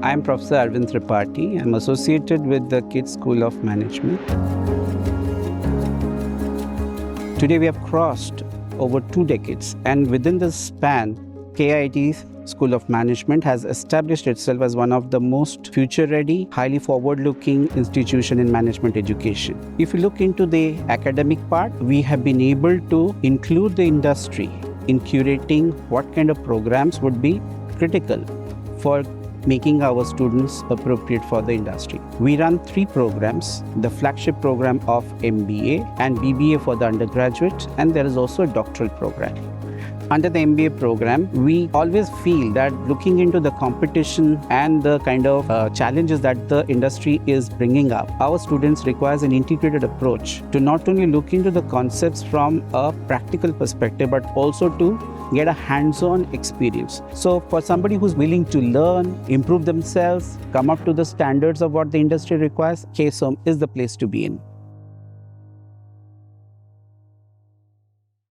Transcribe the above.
I am Professor Arvind Tripathy. I am associated with the KIIT School of Management. Today we have crossed over 2 decades, and within this span, KIIT School of Management has established itself as one of the most future-ready, highly forward-looking institution in management education. If you look into the academic part, we have been able to include the industry in curating what kind of programs would be critical for making our students appropriate for the industry. We run 3 programs, the flagship program of MBA and BBA for the undergraduate, and there is also a doctoral program. Under the MBA program, we always feel that looking into the competition and the kind of challenges that the industry is bringing up, our students requires an integrated approach to not only look into the concepts from a practical perspective, but also to get a hands-on experience. So for somebody who's willing to learn, improve themselves, come up to the standards of what the industry requires, KSOM is the place to be in.